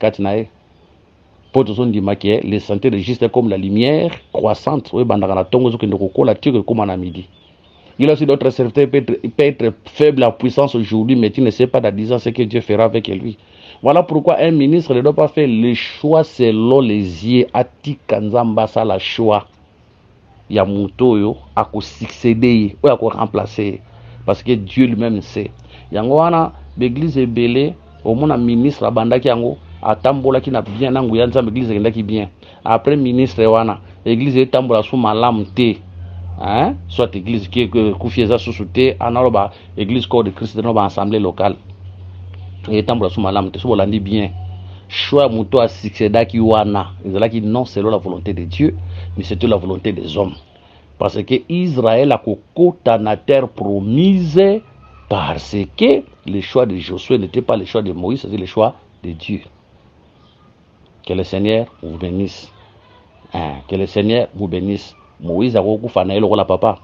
pour tout le monde, les santé registre comme la lumière croissante. Il y a aussi d'autres serviteurs qui peuvent être faibles en puissance aujourd'hui, mais tu ne sais pas dans 10 ans ce que Dieu fera avec lui. Voilà pourquoi un ministre ne doit pas faire le choix selon les yeux. Ati kanzamba sa la choix. Il y a Moutoyo à succéder ou à remplacer. Parce que Dieu lui-même sait. Yangwana, l'église est belée, au moins un ministre a bandaki yango atambola ki na bien nangu ya nzambe église kendaki bien après ministre wana église etambola sous malamu te hein soit église qui kufieza sous te analoba église corps de Christ no ba assemblée locale etambola sous malamu te so bolandi bien choix muto a succédaki wana ezalaki non selon la volonté de Dieu mais c'était la volonté des hommes parce que Israël a kokota na terre promise parce que le choix de Josué n'était pas le choix de Moïse, c'était le choix de Dieu. Que le Seigneur vous bénisse. Que le Seigneur vous bénisse. Moïse a beaucoup fait le papa.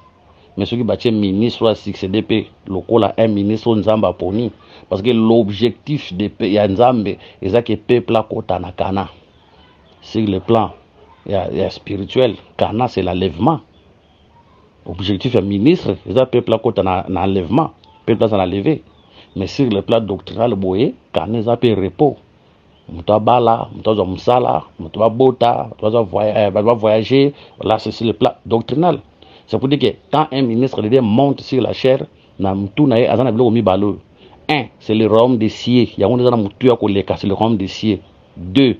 Mais ce qui bâtit ministre succédé lokola un ministre nzamba poni parce que l'objectif de ya nzambe est que peuple a kota na Cana. Sur le plan spirituel, Cana c'est l'enlèvement. Objectif du ministre, c'est peuple a kota na enlèvement. Peuple a levé. Mais sur le plan doctrinal, boye, Cana a peu repos. Muto bala, muto musala, muto bota, muto voyager. Voilà, c'est sur le plan doctrinal. C'est pour dire que quand un ministre de Dieu monte sur la chair, c'est le royaume des cieux. Il y a c'est le royaume des cieux. 2,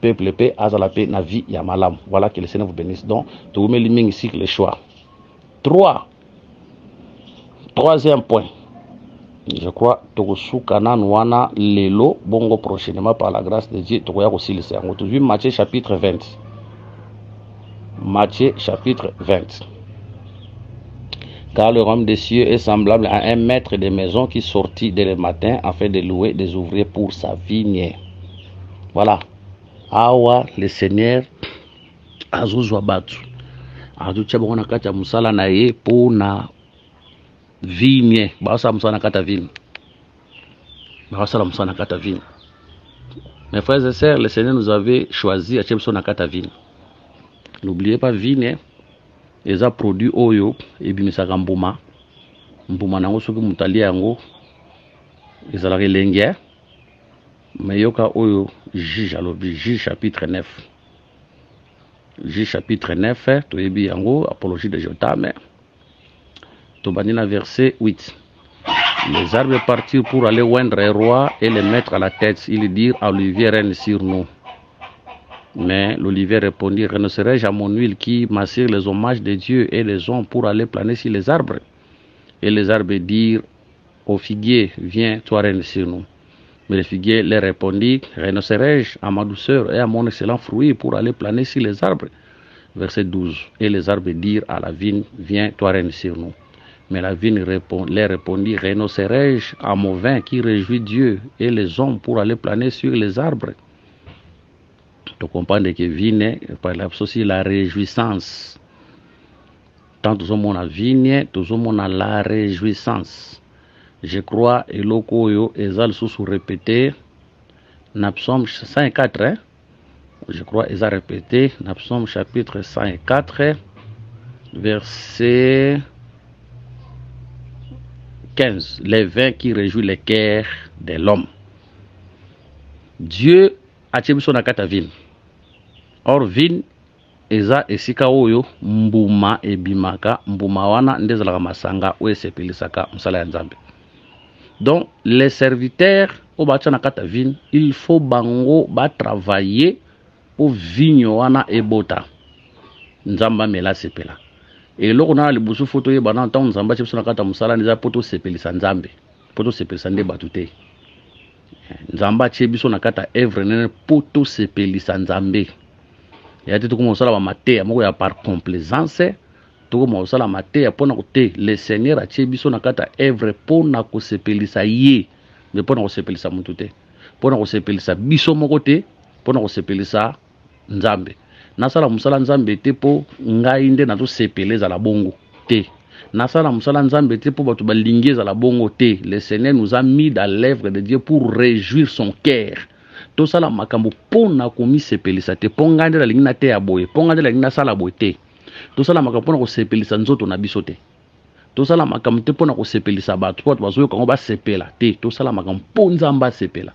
peuple paix, azala paix, na vie, yamalam. Voilà que le Seigneur vous bénisse. Donc, tu vous mets ici le choix. 3. Troisième point. Je crois que Kanan wana lelo bongo prochainement par la grâce de Dieu. Tu vois aussi le Seigneur. Aujourd'hui, Matthieu chapitre 20. Matthieu chapitre 20. Car le royaume des cieux est semblable à un maître de maison qui sortit dès le matin afin de louer des ouvriers pour sa vigne. Voilà. Awa le Seigneur azuzwa batu. Azucha bona kata musala na ye pour na vigne. Basa musala kata vigne. Basa musala kata vigne. Mes frères et sœurs, le Seigneur nous avait choisi à Chebson kata vigne. N'oubliez pas vigne. Les a produit oyo et bimisaka mbuma. Mbuma nango soki mutali yango ezalaka elenge. Mais yoka oyo juge alobi juge chapitre 9. Juge chapitre 9 toyebi yango apologie de Jotam. Tobani na verset 8. Les arbres partirent pour aller oindre un roi et le mettre à la tête. Ils dirent à Olivier règne sur nous. Mais l'Olivier répondit, renoncerai-je à mon huile qui m'assure les hommages de Dieu et les hommes pour aller planer sur les arbres? Et les arbres dirent au figuier, viens, toi règne sur nous. Mais le figuier leur répondit, renoncerai-je à ma douceur et à mon excellent fruit pour aller planer sur les arbres? Verset 12. Et les arbres dirent à la vigne, viens, toi règne sur nous. Mais la vigne leur répondit, renoncerai-je à mon vin qui réjouit Dieu et les hommes pour aller planer sur les arbres? Tu comprends que vigne, par là aussi la réjouissance. Tant tout le monde a vigne, tout le monde a la réjouissance. Je crois, et l'okoyo, ezal sous répété, Psaume 104, hein? Je crois, ezal répété, Psaume chapitre 104, verset 15. Les vins qui réjouissent les cœurs de l'homme. Dieu a tchebi son akata vigne. Or vigne eza esika oyo mbuma ebimaka mbuma wana ndezalaka masanga oyo esepelisaka mosala ya Nzambe. Donc les serviteurs au batia na kata vigne, il faut bango ba travailler pour vigne wana ebota. Nzamba mela sepela. Et loko na libusu photo ye bana ntango Nzamba tshebisa na kata mosala ndeza poto sepelisa Nzambe. Poto sepelisa nde batute. Nzamba tshebisa na kata œuvre nene poto sepelisa Nzambe. Ya te tukuma osala ba mateya moko ya par complaisance tukuma osala mateya pona kote le Seigneur a tshebisa na kata œuvre pona ko sepelisa ye mais pona ko sepelisa mutu te pona ko sepelisa biso moko te pona ko sepelisa Nzambe nasala musala Nzambe te po ngai nde na to sepeleza la bongo te nasala musala Nzambe te po batu balingeza la bongo te. Le Seigneur nous a mis dans l'œuvre de Dieu pour réjouir son cœur. Tout ça la makambo pona komi sepelisa te ponga ndela lingina te ya boye ponga ndela lingina sala boye te. Tout ça la makambo pona ko sepelisa nzoto na biso te. Tout ça la makambo te pona ko sepelisa batu po bazoyo kango ba sepela te. Tout ça la makambo ponza mba sepela.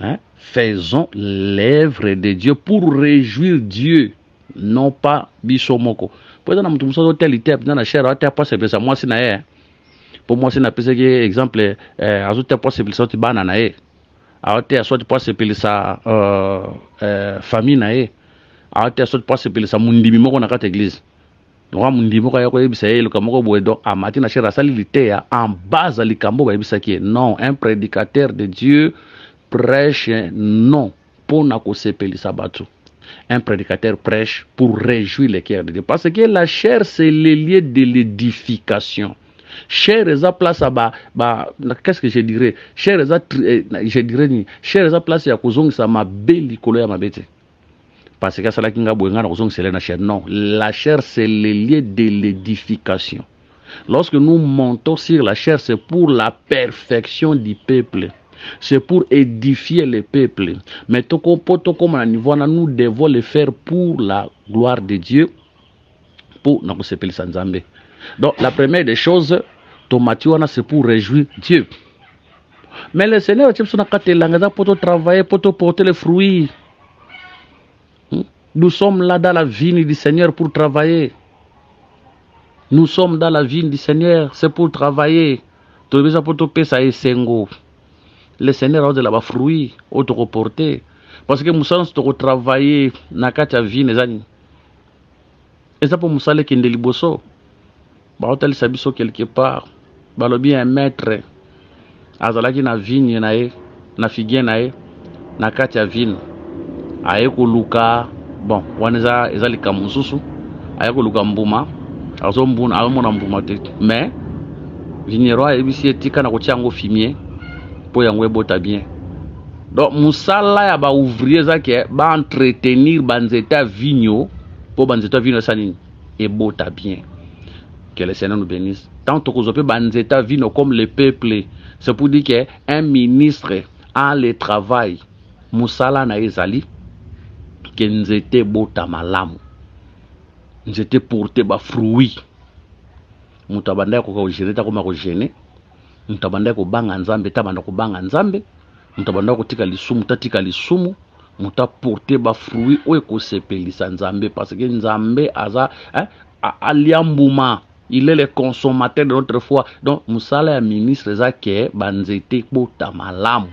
Hein? Faisons l'œuvre de Dieu pour réjouir Dieu, non pas biso moko. Pour ça na mutu muso tel ité na cher ate pas sepelisa moi si na ye. Pour moi, c'est un exemple, ajoute possible sorti banana, ajoute sorti possible sa famille nae, ajoute sorti possible sa mundimi moko na kata église. Donc mundimi moko ya ko ebisa le kamoko boedo amati na chera salilité en base à likambo ba ebisa ki non, un prédicateur de Dieu prêche non pour na ko sepelisa batu. Un prédicateur prêche pour réjouir les cœurs de Dieu. Parce que la chair, c'est le lieu de l'édification. Chair, eza place à qu'est-ce que je dirais? Chair, eza, je dirais, chair, eza place à kozong sa ma belle likolo ya mabete. Parce que ça la kinga boenga na kozong c'est la chair. Non, la chair, c'est le lieu de l'édification. Lorsque nous montons sur la chair, c'est pour la perfection du peuple. C'est pour édifier le peuple. Mais comme à niveau, nous devons le faire pour la gloire de Dieu, pour nous s'appeler Sanzambe. Donc la première des choses, c'est pour réjouir Dieu. Mais le Seigneur, pour travailler, pour porter les fruits. Nous sommes là dans la vigne du Seigneur pour travailler. Nous sommes dans la vigne du Seigneur, c'est pour travailler. Le Seigneur a de la fruit autoporté parce que nous sommes travailler na kati ya vie nezani eza pour musale kende liboso ba hotel sabiso quelque part ba lobi un maître azalaki na vigne na ye na figue na ye na kati ya vigne aye koluka bon waneza ezali kamususu aye koluka mbuma azombuna amona mbuma te mais vigneron ebisi etika na kotia ngo fumier pour yango ebota bien. Donc musala ya ba ouvrier za ke ba entretenir banzeta vigno pour banzeta vigno sanini ebota bien. Que le Seigneur nous bénisse. Tant que vous avez banzeta vigno comme le peuple, c'est pour dire que un ministre a le travail musala na ezali que nzete bota malamu. Nzete porter ba fruit. Mutabanda ko gérer ta ko gêner. Mutabanda ko banga nzambe tabanda ko banga nzambe mutabanda ko tika lisumu tatika lisumu muta porter ba fruit o ko sepelisa nzambe parce que nzambe aza aliambuma il est le consommateur de notre foi. Donc musala ya ministre zake banzete bota malamu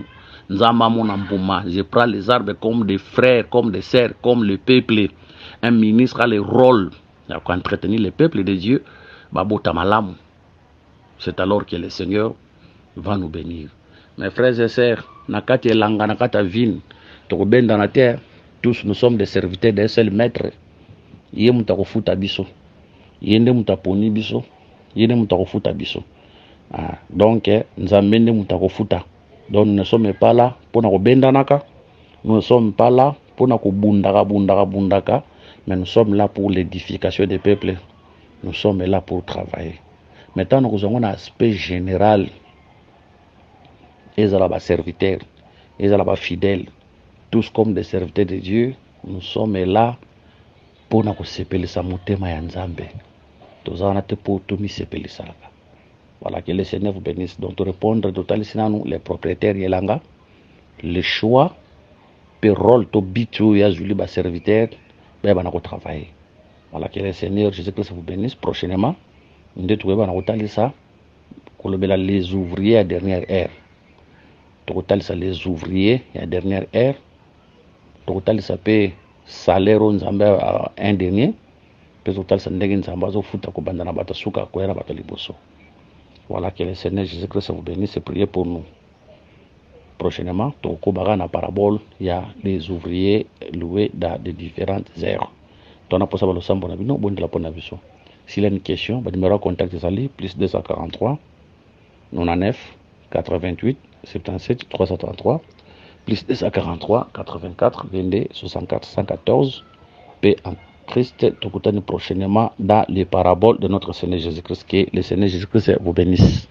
nzamba mona mbuma. Je prends les arbres comme des frères, comme des sœurs, comme le peuple. Un ministre a le rôle d'entretenir le peuple de Dieu babota malamu. C'est alors que le Seigneur va nous bénir. Mes frères et sœurs, nakati elanga nakata vin, tokobenda na terre, tous nous sommes des serviteurs d'un seul maître. Yé mutako futa biso. Yende mutaponi biso. Yende mutako futa biso. Donc, nzambende mutako futa. Donc, nous ne sommes pas là pour nous benda naka. Nous ne sommes pas là pour nous bundaka. Mais nous sommes là pour l'édification des peuples. Nous sommes là pour travailler. Maintenant, nous avons un aspect général. Ils sont là serviteurs, ils sont là fidèles, tous comme des serviteurs de Dieu. Nous sommes là pour nous séparer sa motema ya nzambe. Tous en ate pour tout mi séparer ça. Voilà, que le Seigneur vous bénisse. Donc, répondre totalement nous les propriétaires yelanga, le choix, le rôle to bitu ya juli ba serviteur, ben bana ko travailler. Voilà, que le Seigneur Jésus-Christ vous bénisse prochainement. Nous devons nous ça, les ouvriers à dernière heure. Total ça les ouvriers à dernière heure. Total ça peut salaire à un dernier. Total ça ndenge nzamba zo futa ko banda na bata suka ko era bata liboso. Voilà, que le Seigneur Jésus-Christ vous bénisse et priez pour nous. Prochainement, toko baga na parabole, il y a les ouvriers loués dans de différentes heures. On a posé le sambo na bino bon de la pona biso. S'il y a une question, le numéro de contact est allé, plus 243 99 88 77 333 plus 243 84 22 64 114 paix en Christ. Tout prochainement dans les paraboles de notre Seigneur Jésus-Christ. Que le Seigneur Jésus-Christ vous bénisse.